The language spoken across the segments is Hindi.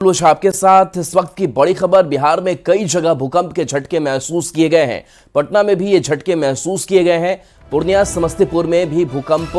आपके साथ इस वक्त की बड़ी खबर। बिहार में कई जगह भूकंप के झटके महसूस किए गए हैं। पटना में भी ये झटके महसूस किए गए हैं। पूर्णिया, समस्तीपुर में भी भूकंप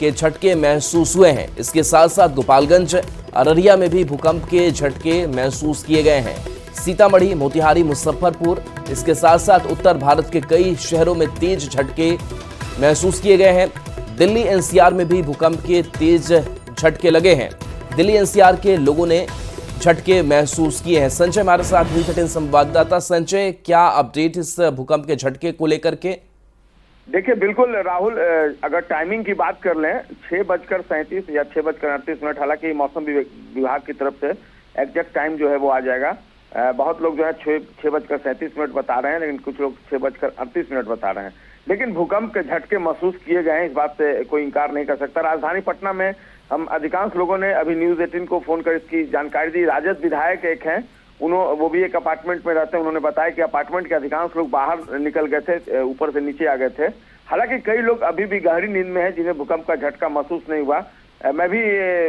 के झटके महसूस हुए हैं। इसके साथ साथ गोपालगंज, अररिया में भी भूकंप के झटके महसूस किए गए हैं। सीतामढ़ी, मोतिहारी, मुजफ्फरपुर, इसके साथ साथ उत्तर भारत के कई शहरों में तेज झटके महसूस किए गए हैं। दिल्ली एनसीआर में भी भूकंप के तेज झटके लगे हैं। दिल्ली एनसीआर के लोगों ने झटके महसूस किए हैं। संजय हमारे साथ न्यूज़ 18 संवाददाता। संजय, क्या अपडेट इस भूकंप के झटके को लेकर के? देखिए, बिल्कुल राहुल, अगर टाइमिंग की बात कर लें 6:37 या 6:38, हालांकि मौसम विभाग की तरफ से एग्जैक्ट टाइम जो है वो आ जाएगा। बहुत लोग जो है 6:37 बता रहे हैं, लेकिन कुछ लोग 6:38 बता रहे हैं। लेकिन भूकंप के झटके महसूस किए गए हैं, इस बात से कोई इंकार नहीं कर सकता। राजधानी पटना में हम अधिकांश लोगों ने अभी न्यूज़ 18 को फोन कर इसकी जानकारी दी। राजद विधायक एक हैं, वो भी एक अपार्टमेंट में रहते हैं। उन्होंने बताया कि अपार्टमेंट के अधिकांश लोग बाहर निकल गए थे, ऊपर से नीचे आ गए थे। हालांकि कई लोग अभी भी गहरी नींद में हैं, जिन्हें भूकंप का झटका महसूस नहीं हुआ। मैं भी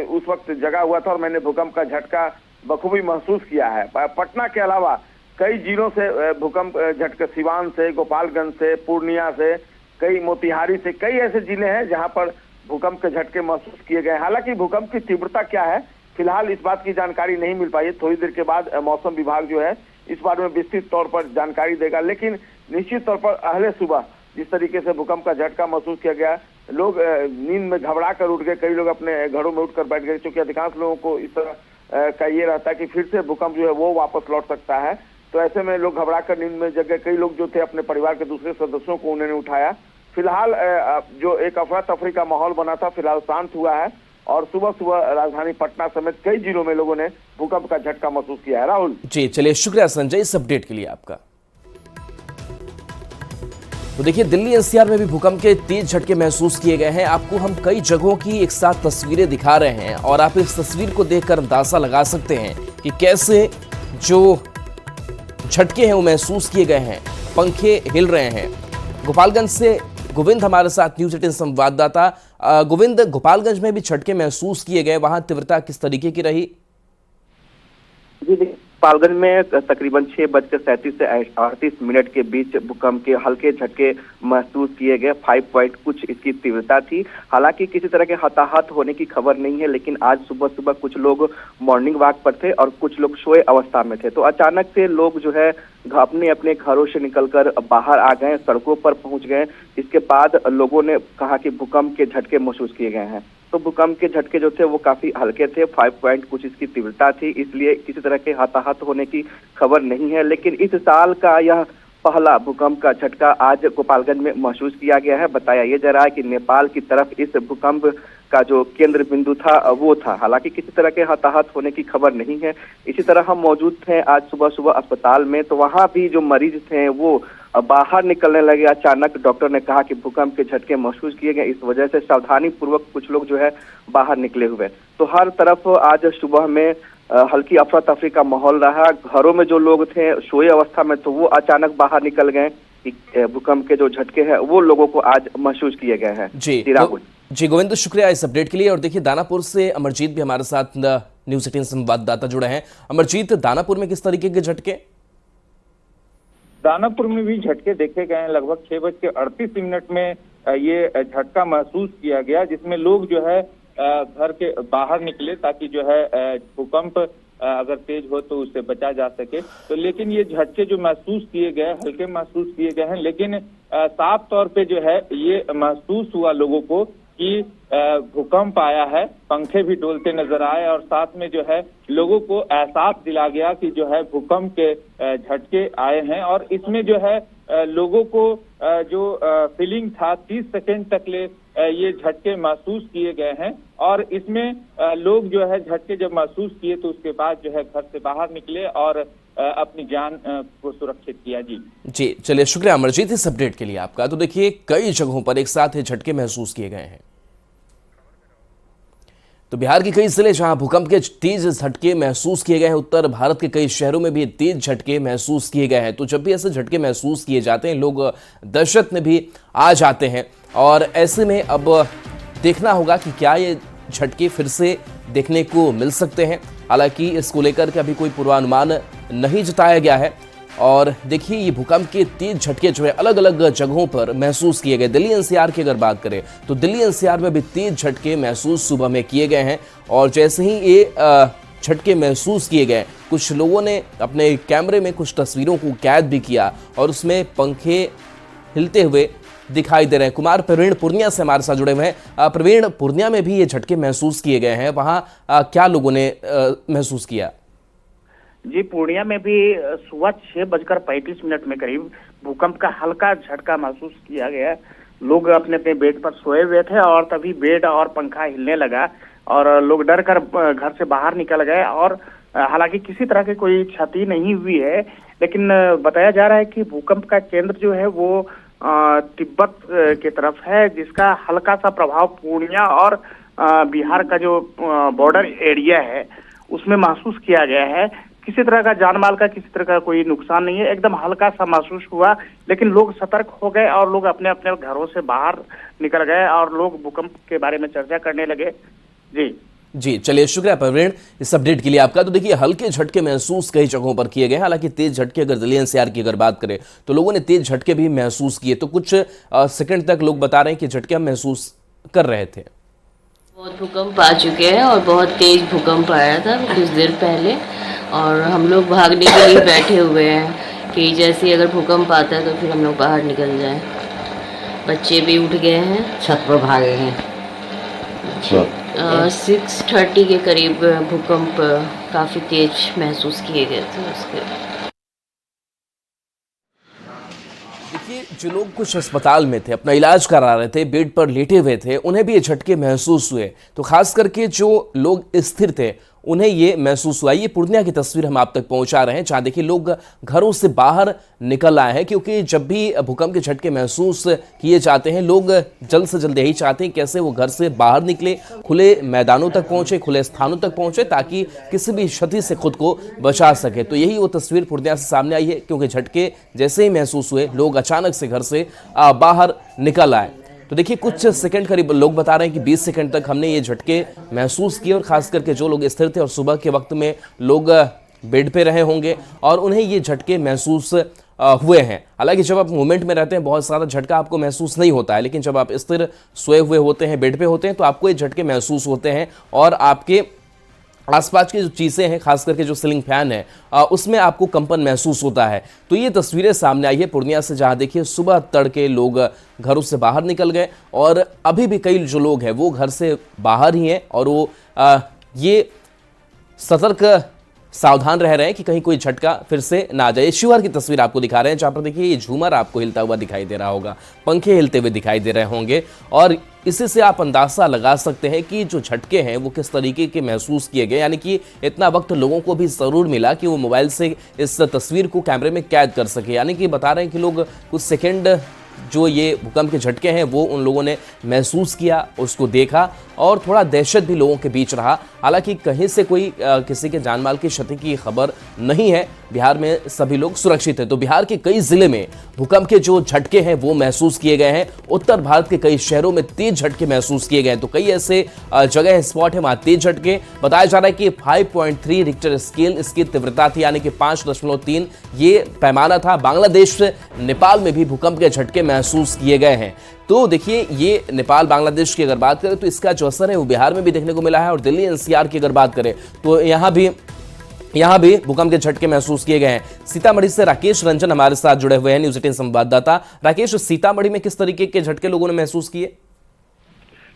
उस वक्त जगा हुआ था और मैंने भूकंप का झटका बखूबी महसूस किया है। पटना के अलावा कई जिलों से भूकंप झटके, सिवान से, गोपालगंज से, पूर्णिया से, कई मोतिहारी से, कई ऐसे जिले हैं जहां पर भूकंप के झटके महसूस किए गए। हालांकि भूकंप की तीव्रता क्या है, फिलहाल इस बात की जानकारी नहीं मिल पाई है। थोड़ी देर के बाद मौसम विभाग जो है इस बारे में विस्तृत तौर पर जानकारी देगा। लेकिन निश्चित तौर पर अहले सुबह जिस तरीके से भूकंप का झटका महसूस किया गया, लोग नींद में घबरा कर उठ गए। कई लोग अपने घरों में उठकर बैठ गए, क्योंकि अधिकांश लोगों को इस तरह का ये रहता है कि फिर से भूकंप जो है वो वापस लौट सकता है। तो ऐसे में लोग घबरा कर नींद में जग गए। कई लोग जो थे अपने परिवार के दूसरे सदस्यों को उन्होंने उठाया। फिलहाल जो एक अफरा तफरी का माहौल बना था, फिलहाल शांत हुआ है और सुबह सुबह राजधानी पटना समेत कई जिलों में लोगों ने भूकंप का झटका महसूस किया है। राहुल जी, चलिए, शुक्रिया संजय इस अपडेट के लिए आपका। तो देखिए, दिल्ली एनसीआर में भी भूकंप के तेज झटके महसूस किए गए हैं। आपको हम कई जगहों की एक साथ तस्वीरें दिखा रहे हैं और आप इस तस्वीर को देखकर अंदाजा लगा सकते हैं कि कैसे जो झटके हैं वो महसूस किए गए हैं। पंखे हिल रहे हैं। गोपालगंज से गोविंद हमारे साथ न्यूज़ 18 संवाददाता। गोविंद, गोपालगंज में भी झटके महसूस किए गए, वहां तीव्रता किस तरीके की रही? जी, गोपालगंज में तकरीबन 6:37 से 38 के बीच भूकंप के हल्के झटके महसूस किए गए। 5 पॉइंट कुछ इसकी तीव्रता थी। हालांकि किसी तरह के हताहत होने की खबर नहीं है, लेकिन आज सुबह सुबह कुछ लोग मॉर्निंग वॉक पर थे और कुछ लोग सोए अवस्था में थे। तो अचानक से लोग जो है अपने अपने घरों से निकलकर बाहर आ गए, सड़कों पर पहुंच गए। इसके बाद लोगों ने कहा कि भूकंप के झटके महसूस किए गए हैं। तो भूकंप के झटके जो थे वो काफी हल्के थे। 5 पॉइंट कुछ इसकी तीव्रता थी, इसलिए किसी तरह के हताहत होने की खबर नहीं है। लेकिन इस साल का यह पहला भूकंप का झटका आज गोपालगंज में महसूस किया गया है। बताया यह जा रहा है कि नेपाल की तरफ इस भूकंप का जो केंद्र बिंदु था वो था। हालांकि किसी तरह के हताहत होने की खबर नहीं है। इसी तरह हम मौजूद थे आज सुबह सुबह अस्पताल में, तो वहां भी जो मरीज थे वो बाहर निकलने लगे। अचानक डॉक्टर ने कहा कि भूकंप के झटके महसूस किए गए, इस वजह से सावधानी पूर्वक कुछ लोग जो है बाहर निकले हुए। तो हर तरफ आज सुबह में हल्की अफरा तफरी का माहौल रहा। घरों में जो लोग थे सोए अवस्था में, तो वो अचानक बाहर निकल गए। भूकंप के जो झटके हैं वो लोगों को आज महसूस किए गए हैं। जी गोविंद, शुक्रिया इस अपडेट के लिए। और देखिए, दानापुर से अमरजीत भी हमारे साथ न्यूज़ 18 संवाददाता जुड़े हैं। अमरजीत, दानापुर में किस तरीके के झटके? दानापुर में भी झटके देखे गए हैं। लगभग 6:38 में ये झटका महसूस किया गया, जिसमें लोग जो है घर के बाहर निकले ताकि जो है भूकंप अगर तेज हो तो उससे बचा जा सके। तो लेकिन ये झटके जो महसूस किए गए, हल्के महसूस किए गए हैं, लेकिन साफ तौर पे जो है ये महसूस हुआ लोगों को कि भूकंप आया है। पंखे भी डोलते नजर आए और साथ में जो है लोगों को एहसास दिला गया कि जो है भूकंप के झटके आए हैं। और इसमें जो है लोगों को जो फीलिंग था 30 सेकेंड तक ले ये झटके महसूस किए गए हैं। और इसमें लोग जो है झटके जब महसूस किए तो उसके बाद जो है घर से बाहर निकले और अपनी जान को सुरक्षित किया। जी, चलिए, शुक्रिया अमरजीत इस अपडेट के लिए आपका। तो देखिए, कई जगहों पर एक साथ ये झटके महसूस किए गए हैं। तो बिहार के कई जिले जहां भूकंप के तेज झटके महसूस किए गए हैं, उत्तर भारत के कई शहरों में भी तेज झटके महसूस किए गए हैं। तो जब भी ऐसे झटके महसूस किए जाते हैं, लोग दहशत में भी आ जाते हैं। और ऐसे में अब देखना होगा कि क्या ये झटके फिर से देखने को मिल सकते हैं। हालांकि इसको लेकर के अभी कोई पूर्वानुमान नहीं जताया गया है। और देखिए ये भूकंप के तेज झटके जो है अलग अलग जगहों पर महसूस किए गए। दिल्ली एनसीआर की अगर बात करें तो दिल्ली एनसीआर में भी तेज झटके महसूस सुबह में किए गए हैं। और जैसे ही ये झटके महसूस किए गए, कुछ लोगों ने अपने कैमरे में कुछ तस्वीरों को कैद भी किया और उसमें पंखे हिलते हुए दिखाई दे रहे हैं। कुमार प्रवीण पूर्णिया से हमारे साथ जुड़े हुए हैं। प्रवीण, पूर्णिया में भी ये झटके महसूस किए गए हैं, वहां क्या लोगों ने महसूस किया? जी, पूर्णिया में भी सुबह 6:35 में करीब भूकंप का हल्का झटका महसूस किया गया। लोग अपने अपने बेड पर सोए हुए थे और तभी बेड और पंखा हिलने लगा और लोग डर कर घर से बाहर निकल गए। और हालांकि किसी तरह की कोई क्षति नहीं हुई है, लेकिन बताया जा रहा है कि भूकंप का केंद्र जो है वो तिब्बत की तरफ है, जिसका हल्का सा प्रभाव पूर्णिया और बिहार का जो बॉर्डर एरिया है उसमें महसूस किया गया है। किसी तरह का जान माल का किसी तरह का कोई नुकसान नहीं है, एकदम हल्का सा महसूस हुआ, लेकिन लोग सतर्क हो गए और लोग अपने अपने घरों से बाहर निकल गए और लोग भूकंप के बारे में चर्चा करने लगे। जी, चलिए शुक्रिया प्रवीण इस अपडेट के लिए आपका। तो देखिए हल्के झटके महसूस कई जगहों पर किए गए, हालांकि तेज झटके अगर दिल्ली एनसीआर की अगर बात करें तो लोगों ने तेज झटके भी महसूस किए। तो कुछ सेकंड तक लोग बता रहे हैं कि झटके हम महसूस कर रहे थे। बहुत भूकंप आ चुके हैं और बहुत तेज भूकंप आया था कुछ देर पहले, और हम लोग भागने के लिए बैठे हुए हैं कि जैसे अगर भूकंप आता है तो फिर हम लोग बाहर निकल जाएं। बच्चे भी उठ गए हैं, छत पर भागे हैं। 6:30 के करीब भूकंप काफ़ी तेज महसूस किए गए थे उसके। देखिए जो लोग कुछ अस्पताल में थे, अपना इलाज करा रहे थे, बेड पर लेटे हुए थे, उन्हें भी ये झटके महसूस हुए। तो खास करके जो लोग स्थिर थे उन्हें ये महसूस हुआ। ये पूर्णिया की तस्वीर हम आप तक पहुंचा रहे हैं, जहां देखिए लोग घरों से बाहर निकल आए हैं, क्योंकि जब भी भूकंप के झटके महसूस किए जाते हैं लोग जल्द से जल्द यही चाहते हैं कैसे वो घर से बाहर निकले, खुले मैदानों तक पहुंचे, खुले स्थानों तक पहुंचे, ताकि किसी भी क्षति से खुद को बचा सके। तो यही वो तस्वीर पूर्णिया से सामने आई है, क्योंकि झटके जैसे ही महसूस हुए लोग अचानक से घर से बाहर निकल आए। तो देखिए कुछ सेकंड करीब लोग बता रहे हैं कि 20 सेकंड तक हमने ये झटके महसूस किए, और खास करके जो लोग स्थिर थे और सुबह के वक्त में लोग बेड पे रहे होंगे और उन्हें ये झटके महसूस हुए हैं। हालांकि जब आप मूवमेंट में रहते हैं बहुत सारा झटका आपको महसूस नहीं होता है, लेकिन जब आप स्थिर सोए हुए होते हैं, बेड पे होते हैं, तो आपको ये झटके महसूस होते हैं और आपके आसपास की जो चीज़ें हैं, खास करके जो सीलिंग फैन है उसमें आपको कंपन महसूस होता है। तो ये तस्वीरें सामने आई है पूर्णिया से, जहां देखिए सुबह तड़के लोग घरों से बाहर निकल गए और अभी भी कई जो लोग हैं वो घर से बाहर ही हैं और वो ये सतर्क सावधान रह रहे हैं कि कहीं कोई झटका फिर से ना आ जाए। शिवहर की तस्वीर आपको दिखा रहे हैं, जहां पर देखिए ये झूमर आपको हिलता हुआ दिखाई दे रहा होगा, पंखे हिलते हुए दिखाई दे रहे होंगे, और इसी से आप अंदाजा लगा सकते हैं कि जो झटके हैं वो किस तरीके के महसूस किए गए। यानी कि इतना वक्त लोगों को भी ज़रूर मिला कि वो मोबाइल से इस तस्वीर को कैमरे में कैद कर सके। यानी कि बता रहे हैं कि लोग कुछ सेकेंड जो ये भूकंप के झटके हैं वो उन लोगों ने महसूस किया, उसको देखा और थोड़ा दहशत भी लोगों के बीच रहा। हालांकि कहीं से कोई किसी के जानमाल की क्षति की खबर नहीं है, बिहार में सभी लोग सुरक्षित हैं। तो बिहार के कई जिले में भूकंप के जो झटके हैं वो महसूस किए गए हैं। उत्तर भारत के कई शहरों में तेज झटके महसूस किए गए हैं। तो कई ऐसे जगह स्पॉट है वहां तेज झटके, बताया जा रहा है कि 5.3 रिक्टर स्केल इसकी तीव्रता थी, यानी कि 5.3 ये पैमाना था। बांग्लादेश नेपाल में भी भूकंप के झटके महसूस किए गए हैं। तो देखिए ये नेपाल बांग्लादेश की अगर बात करें तो इसका जो असर है वो बिहार में भी देखने को मिला है। और दिल्ली एनसीआर की अगर बात करें तो यहाँ भी भूकंप के झटके महसूस किए गए हैं। सीतामढ़ी से राकेश रंजन हमारे साथ जुड़े हुए हैं, न्यूज़ 18 संवाददाता। राकेश, सीतामढ़ी में किस तरीके के झटके लोगों ने महसूस किए?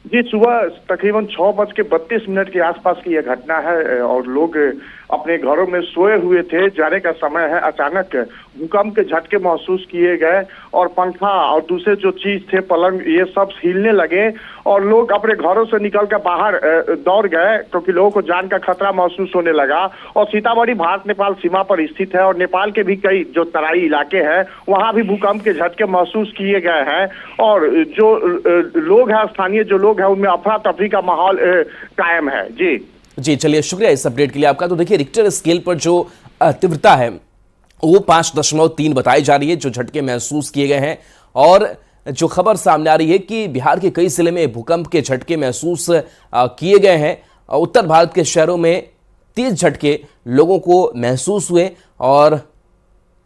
जी, सुबह तकरीबन 6:32 के आसपास की यह घटना है और लोग अपने घरों में सोए हुए थे, जाने का समय है, अचानक भूकंप के झटके महसूस किए गए और पंखा और दूसरे जो चीज थे, पलंग, ये सब हिलने लगे और लोग अपने घरों से निकलकर बाहर दौड़ गए, क्योंकि लोगों को जान का खतरा महसूस होने लगा। और सीतामढ़ी भारत नेपाल सीमा पर स्थित है और नेपाल के भी कई जो तराई इलाके हैं वहां भी भूकंप के झटके महसूस किए गए हैं और जो लोग हैं, स्थानीय जो लोग हैं, उनमें अफरा तफरी का माहौल कायम है। जी, चलिए शुक्रिया इस अपडेट के लिए आपका। तो देखिए रिक्टर स्केल पर जो तीव्रता है वो 5.3 बताई जा रही है जो झटके महसूस किए गए हैं। और जो खबर सामने आ रही है कि बिहार के कई जिले में भूकंप के झटके महसूस किए गए हैं। उत्तर भारत के शहरों में तेज झटके लोगों को महसूस हुए और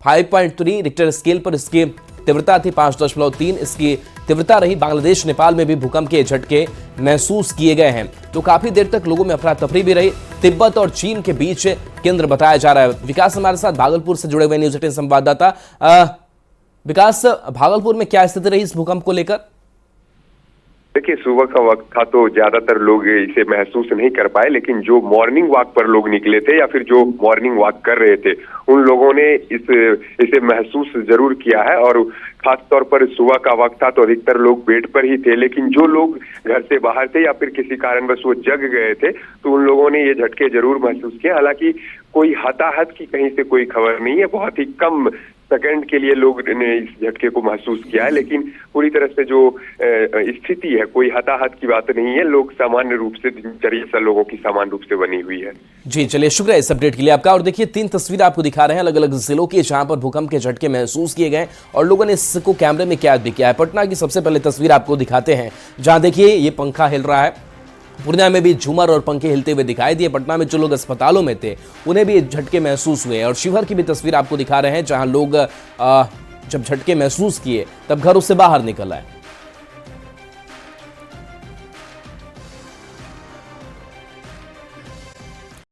5.3 रिक्टर स्केल पर इसकी तीव्रता थी। 5.3 इसकी तीव्रता रही। बांग्लादेश नेपाल में भी भूकंप के झटके महसूस किए गए हैं। तो काफी देर तक लोगों में अफरा तफरी भी रही। तिब्बत और चीन के बीच केंद्र बताया जा रहा है। विकास हमारे साथ भागलपुर से जुड़े हुए न्यूज 18 संवाददाता। विकास, भागलपुर में क्या स्थिति रही इस भूकंप को लेकर? देखिए, सुबह का वक्त था तो ज्यादातर लोग इसे महसूस नहीं कर पाए, लेकिन जो मॉर्निंग वॉक पर लोग निकले थे या फिर जो मॉर्निंग वॉक कर रहे थे उन लोगों ने इसे महसूस जरूर किया है। और खास तौर पर सुबह का वक्त था तो अधिकतर लोग बेड पर ही थे, लेकिन जो लोग घर से बाहर थे या फिर किसी कारणवश वो जग गए थे तो उन लोगों ने ये झटके जरूर महसूस किए। हालांकि कोई हताहत की कहीं से कोई खबर नहीं है। बहुत ही कम सेकंड के लिए लोग ने इस झटके को महसूस किया है, लेकिन पूरी तरह से जो स्थिति है, कोई हताहत की बात नहीं है। लोग सामान्य रूप से दिनचर्या लोगों की सामान्य रूप से बनी हुई है। जी चलिए, शुक्रिया इस अपडेट के लिए आपका। और देखिए, 3 तस्वीरें आपको दिखा रहे हैं अलग अलग जिलों की, जहां पर भूकंप के झटके महसूस किए गए और लोगों ने इसको कैमरे में कैद भी किया है। पटना की सबसे पहले तस्वीर आपको दिखाते हैं, जहां देखिए ये पंखा हिल रहा है। पूर्णिया में भी झूमर और पंखे हिलते हुए दिखाई दिए। पटना में जो लोग अस्पतालों में थे उन्हें भी झटके महसूस हुए। और शिवहर की भी तस्वीर आपको दिखा रहे हैं, जहां लोग जब झटके महसूस किए तब घरों से बाहर निकल आए।